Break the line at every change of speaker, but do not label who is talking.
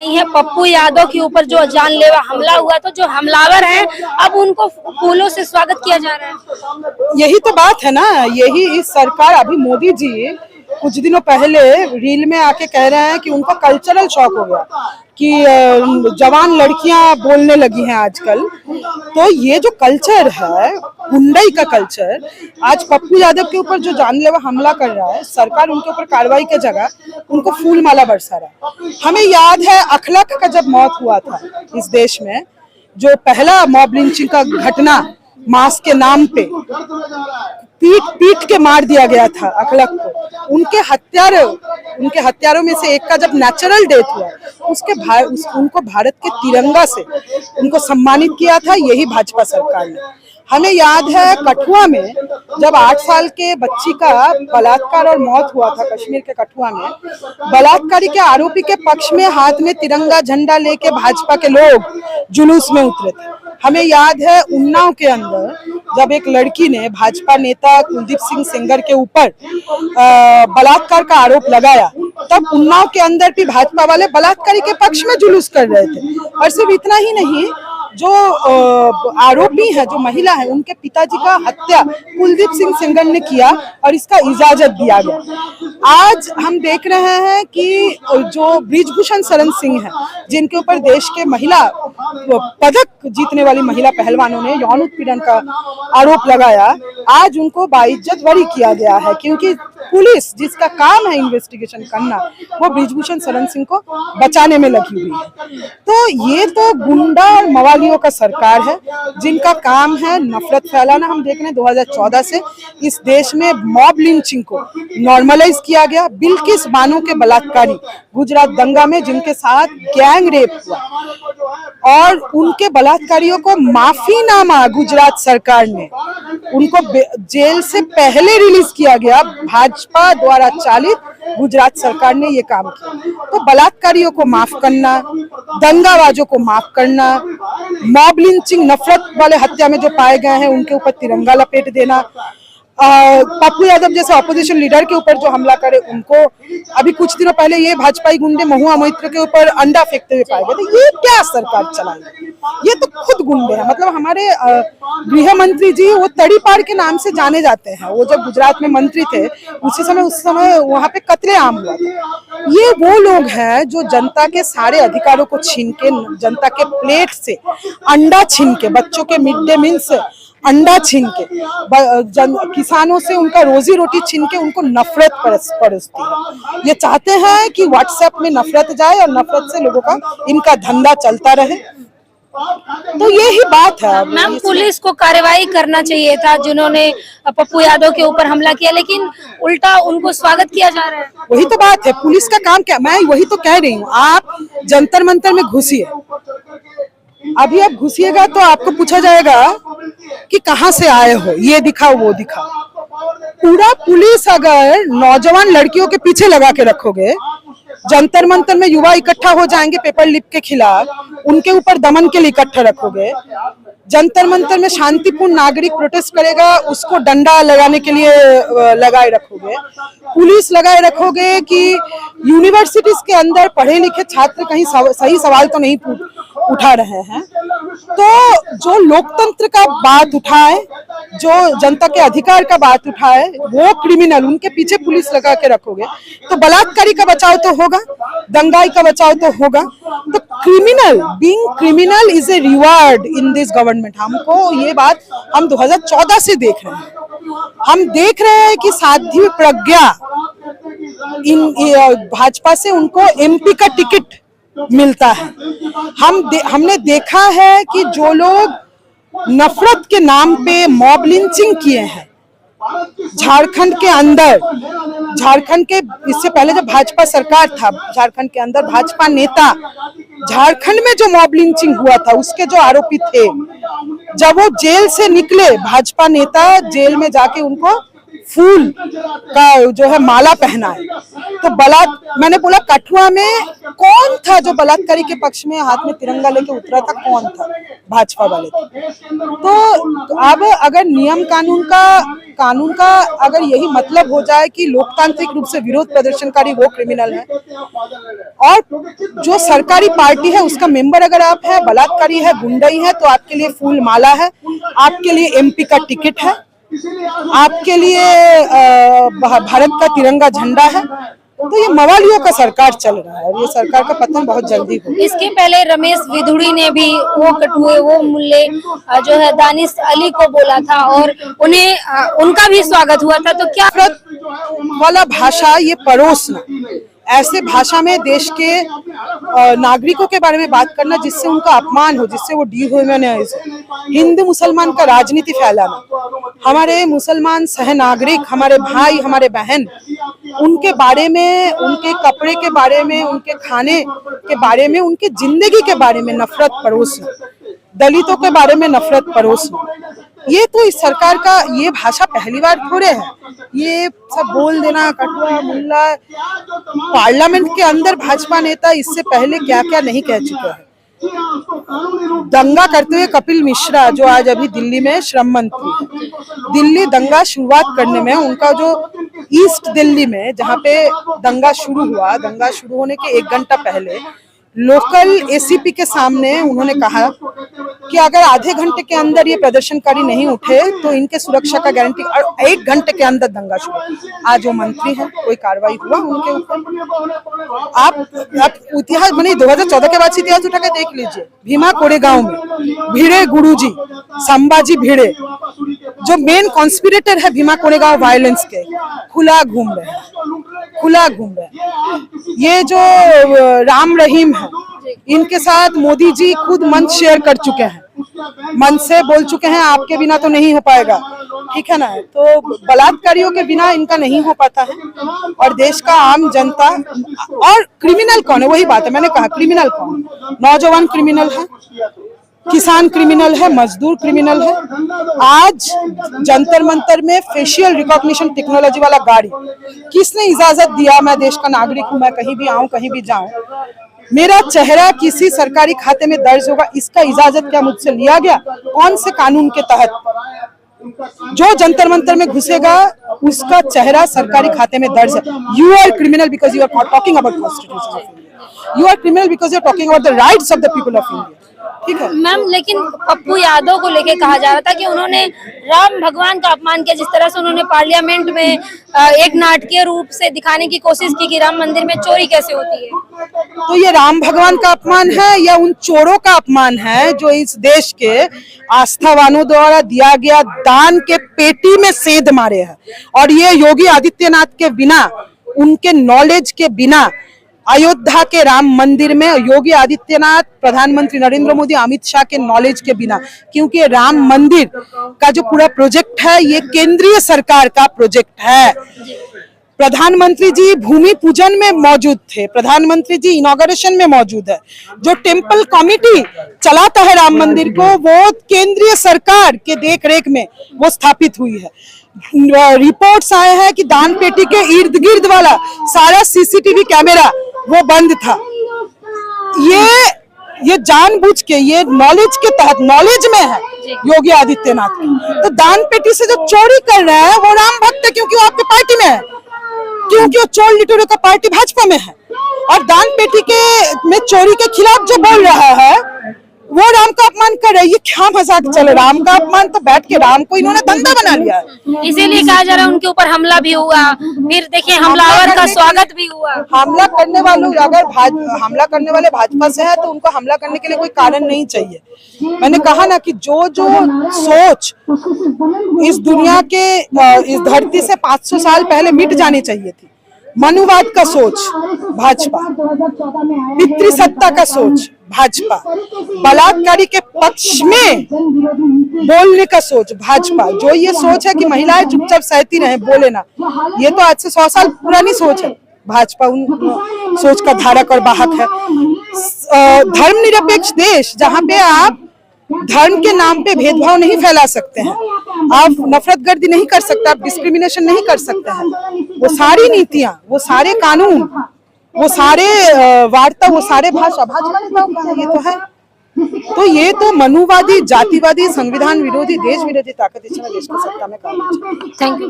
नहीं है। पप्पू यादव के ऊपर जो जानलेवा हमला हुआ तो जो हमलावर हैं अब उनको फूलों से स्वागत किया जा रहा है।
यही तो बात है ना, यही इस सरकार, अभी मोदी जी कुछ दिनों पहले रील में आके कह रहे हैं कि उनको कल्चरल शॉक हो गया कि जवान लड़कियां बोलने लगी हैं आजकल। तो ये जो कल्चर है, गुंडई का कल्चर, आज पप्पू यादव के ऊपर जो जानलेवा हमला कर रहा है, सरकार उनके ऊपर कार्रवाई के जगह उनको फूल माला बरसा रहा है। हमें याद है अखलाक का जब मौत हुआ था इस देश में, जो पहला मॉब लिंचिंग का घटना मास्क के नाम पे पीट के मार दिया गया था अखलाक को। उनके हत्यारों में से एक का जब नेचुरल डेथ हुआ, उनको भारत के तिरंगा से उनको सम्मानित किया था यही भाजपा सरकार ने। हमें याद है कठुआ में जब 8 साल के बच्ची का बलात्कार और मौत हुआ था कश्मीर के कठुआ में, बलात्कारी के आरोपी के पक्ष में हाथ में तिरंगा झंडा लेके भाजपा के लोग जुलूस में उतरे थे। हमें याद है उन्नाव के अंदर जब एक लड़की ने भाजपा नेता कुलदीप सिंह सेंगर के ऊपर बलात्कार का आरोप लगाया, तब उन्नाव के अंदर भी भाजपा वाले बलात्कारी के पक्ष में जुलूस कर रहे थे। और सिर्फ इतना ही नहीं, जो आरोपी है, जो महिला है, उनके पिताजी का हत्या कुलदीप सिंह सेंगर ने किया और इसका इजाजत दिया गया। आज हम देख रहे हैं कि जो ब्रिजभूषण शरण सिंह है, जिनके ऊपर देश के महिला पदक जीतने वाली महिला पहलवानों ने यौन उत्पीड़न का आरोप लगाया, आज उनको बाइज्जत बरी किया गया है, क्योंकि पुलिस जिसका काम है इन्वेस्टिगेशन करना, वो ब्रिजभूषण शरण सिंह को बचाने में लगी हुई है। तो ये तो गुंडा और मवालियों का सरकार है, जिनका काम है नफरत फैलाना। हम देख रहे हैं 2014 से इस देश में मॉब लिंचिंग को नॉर्मलाइज किया गया। बिल्किस बानो के बलात्कारी गुजरात दंगा में जिनके साथ गैंग रेप हुआ, और उनके बलात्कारियों को माफीनामा गुजरात सरकार ने उनको जेल से पहले रिलीज किया गया। भाजपा द्वारा चालित गुजरात सरकार ने ये काम किया। तो बलात्कारियों को माफ करना, दंगाबाजों को माफ करना, मॉब लिंचिंग नफरत वाले हत्या में जो पाए गए हैं उनके ऊपर तिरंगा लपेट देना, पप्पू यादव जैसे ऑपोजिशन लीडर के ऊपर जो हमला करे उनको, अभी कुछ दिनों पहले ये भाजपाई गुंडे महुआ मोहित्र के ऊपर अंडा फेंकते हुए पाए गए। तो ये क्या सरकार चलाई? ये तो खुद गुंडे हैं। मतलब हमारे गृह मंत्री जी वो तड़ीपार के नाम से जाने जाते हैं। वो जब गुजरात में मंत्री थे उस समय वहां पे कत्लेआम हुआ था। ये वो लोग हैं जो जनता के सारे अधिकारों को छीन के, जनता के प्लेट से अंडा छीन के, बच्चों के मिड डे मील से अंडा छीन के, किसानों से उनका रोजी रोटी छीन के उनको नफरत परसती है। ये चाहते हैं कि व्हाट्सएप में नफरत जाए और नफरत से लोगों का इनका धंधा चलता रहे। तो यही बात है
मैम, पुलिस को कार्रवाई करना चाहिए था जिन्होंने पप्पू यादव के ऊपर हमला किया, लेकिन उल्टा उनको स्वागत किया जा रहा है।
वही तो बात है, पुलिस का काम क्या? मैं वही तो कह रही हूँ, आप जंतर मंतर में घुसिए, अभी आप घुसिएगा तो आपको पूछा जाएगा कि कहाँ से आए हो, ये दिखाओ वो दिखाओ। पूरा पुलिस अगर नौजवान लड़कियों के पीछे लगा के रखोगे, जंतर मंतर में युवा इकट्ठा हो जाएंगे पेपर लीक के खिलाफ, उनके ऊपर दमन के लिए इकट्ठा रखोगे, जंतर मंतर में शांतिपूर्ण नागरिक प्रोटेस्ट करेगा उसको डंडा लगाने के लिए लगाए रखोगे, पुलिस लगाए रखोगे कि यूनिवर्सिटीज के अंदर पढ़े लिखे छात्र कहीं सही सवाल तो नहीं उठा रहे हैं। तो जो लोकतंत्र का बात उठाए, जो जनता के अधिकार का बात उठाए, वो क्रिमिनल, उनके पीछे पुलिस लगा के रखोगे तो बलात्कारी का बचाव तो होगा, दंगाई का बचाव तो होगा। तो criminal, being criminal is a reward in this government. हमको ये बात हम 2014 से देख रहे हैं। हम देख रहे हैं कि साध्वी प्रज्ञा भाजपा से उनको एमपी का टिकट मिलता है। हमने देखा है कि जो लोग नफरत के नाम पे मॉब लिंचिंग किए हैं झारखंड के अंदर, झारखंड के इससे पहले जब भाजपा सरकार था, झारखंड के अंदर भाजपा नेता, झारखंड में जो मॉब लिंचिंग हुआ था उसके जो आरोपी थे, जब वो जेल से निकले, भाजपा नेता जेल में जाके उनको फूल का जो है माला पहनाए। तो मैंने बोला कठुआ में कौन था जो बलात्कारी के पक्ष में हाथ में तिरंगा लेके उतरा था, कौन था? भाजपा वाले थे। तो अब अगर नियम कानून का अगर यही मतलब हो जाए कि लोकतांत्रिक रूप से विरोध प्रदर्शनकारी वो क्रिमिनल है, और जो सरकारी पार्टी है उसका मेंबर अगर आप है, बलात्कारी है, गुंडई है, तो आपके लिए फूल माला है, आपके लिए एमपी का टिकट है, आपके लिए भारत का तिरंगा झंडा है। तो ये मवालियों का सरकार चल रहा है, ये सरकार का पतन बहुत जल्दी हो।
इसके पहले रमेश विधुड़ी ने भी वो कठुए वो मुल्ले जो है दानिश अली को बोला था और उनका भी स्वागत हुआ था। तो क्या
वाला भाषा ये परोसना, ऐसे भाषा में देश के नागरिकों के बारे में बात करना जिससे उनका अपमान हो, जिससे वो डिह्यूमनाइज हो, हिंदू मुसलमान का राजनीति फैलाना, हमारे मुसलमान सह नागरिक, हमारे भाई, हमारे बहन, उनके बारे में, उनके कपड़े के बारे में, उनके खाने के बारे में, उनके जिंदगी के बारे में नफरत परोसना, दलितों के बारे में नफरत परोसना, ये तो इस सरकार का ये भाषा पहली बार थोड़े है। ये सब बोल देना कठुआ मुल्ला, पार्लियामेंट के अंदर भाजपा नेता इससे पहले क्या क्या नहीं कह चुके हैं। दंगा करते हुए कपिल मिश्रा जो आज अभी दिल्ली में श्रम मंत्री है, दिल्ली दंगा शुरुआत करने में उनका जो ईस्ट दिल्ली में जहाँ पे दंगा शुरू हुआ, दंगा शुरू होने के 1 घंटा पहले लोकल एसीपी के सामने उन्होंने कहा कि अगर आधे घंटे के अंदर ये प्रदर्शनकारी नहीं उठे तो इनके सुरक्षा का गारंटी, और 1 घंटे के अंदर दंगा शुरू। आज वो मंत्री हैं, कोई कार्रवाई हुआ उनके ऊपर? आप इतिहास बने 2014 के बाद से इतिहास उठा के देख लीजिए। भीमा कोरेगांव में भिड़े गुरुजी संभाजी भिड़े जो मेन कॉन्स्पिरेटर है भीमा कोरेगांव वायलेंस के, खुला घूम रहे हैं। ये जो राम रहीम है, इनके साथ मोदी जी खुद मंच शेयर कर चुके हैं, मंच से बोल चुके हैं आपके बिना तो नहीं हो पाएगा, ठीक है ना? तो बलात्कारियों के बिना इनका नहीं हो पाता है। और देश का आम जनता, और क्रिमिनल कौन है? वही बात है, मैंने कहा क्रिमिनल कौन? नौजवान क्रिमिनल है, किसान क्रिमिनल है, मजदूर क्रिमिनल है। आज जंतर मंतर में फेशियल रिकॉग्निशन टेक्नोलॉजी वाला गाड़ी किसने इजाजत दिया? मैं देश का नागरिक हूं, मैं कहीं भी आऊं, कहीं भी जाऊं, मेरा चेहरा किसी सरकारी खाते में दर्ज होगा, इसका इजाजत क्या मुझसे लिया गया? कौन से कानून के तहत? जो जंतर मंतर में घुसेगा उसका चेहरा सरकारी खाते में दर्ज है। You are criminal because you are talking about constitution of India, you are criminal because you are talking about the rights of the people of India, ठीक है
मैम। लेकिन पप्पू यादव को लेके कहा जा रहा था कि उन्होंने राम भगवान का अपमान किया, जिस तरह से उन्होंने पार्लियामेंट में एक नाटकीय रूप से दिखाने की कोशिश की कि राम मंदिर में चोरी कैसे होती है।
तो ये राम भगवान का अपमान है या उन चोरों का अपमान है जो इस देश के आस्थावानों द्वारा दिया गया दान के पेटी में सेंध मारे हैं? और ये योगी आदित्यनाथ के बिना, उनके नॉलेज के बिना, अयोध्या के राम मंदिर में योगी आदित्यनाथ, प्रधानमंत्री नरेंद्र मोदी, अमित शाह के नॉलेज के बिना, क्योंकि राम मंदिर का जो पूरा प्रोजेक्ट है ये केंद्रीय सरकार का प्रोजेक्ट है। प्रधानमंत्री जी भूमि पूजन में मौजूद थे, प्रधानमंत्री जी इनॉग्रेशन में मौजूद है। जो टेम्पल कमिटी चलाता है राम मंदिर को, वो केंद्रीय सरकार के देख रेख में वो स्थापित हुई है। रिपोर्ट्स आए हैं कि दान पेटी के इर्द गिर्द वाला सारा सीसीटीवी कैमरा वो बंद था। ये जानबूझ के, ये नॉलेज के तहत, नॉलेज में है योगी आदित्यनाथ। तो दान पेटी से जो चोरी कर रहे हैं वो राम भक्त है, क्योंकि वो आपके पार्टी में है, क्योंकि वो चोर लिटोरों का पार्टी भाजपा में है। और दान पेटी के में चोरी के खिलाफ जो बोल रहा है वो राम का अपमान कर रहा है। ये क्या मजाक चल रहा है? राम का अपमान तो बैठ के राम को इन्होंने धंधा बना लिया है।
इसीलिए कहा जा रहा है उनके ऊपर हमला भी हुआ, फिर देखिए हमलावर का स्वागत भी हुआ।
हमला करने वालों, अगर हमला करने वाले भाजपा से है तो उनको हमला करने के लिए कोई कारण नहीं चाहिए। मैंने कहा ना कि जो सोच इस दुनिया के, इस धरती से 500 साल पहले मिट जानी चाहिए थी, मनुवाद का सोच भाजपा, पितृसत्ता का सोच भाजपा, बलात्कारी के पक्ष में बोलने का सोच भाजपा, जो ये सोच है कि महिलाएं चुपचाप सहती रहे, बोले ना, ये तो आज से 100 साल पुरानी सोच है। भाजपा उन सोच का धारक और वाहक है। धर्मनिरपेक्ष देश जहाँ पे आप धर्म के नाम पे भेदभाव नहीं फैला सकते हैं, आप नफरतगर्दी नहीं कर सकते, आप डिस्क्रिमिनेशन नहीं कर सकते हैं। वो सारी नीतियां, वो सारे कानून, वो सारे वार्ता, वो सारे भाषा नेताओं का है, ये तो है। तो ये तो मनुवादी, जातिवादी, संविधान विरोधी, देश विरोधी ताकत इस समय देश को सत्ता में काबिज है।
Thank you.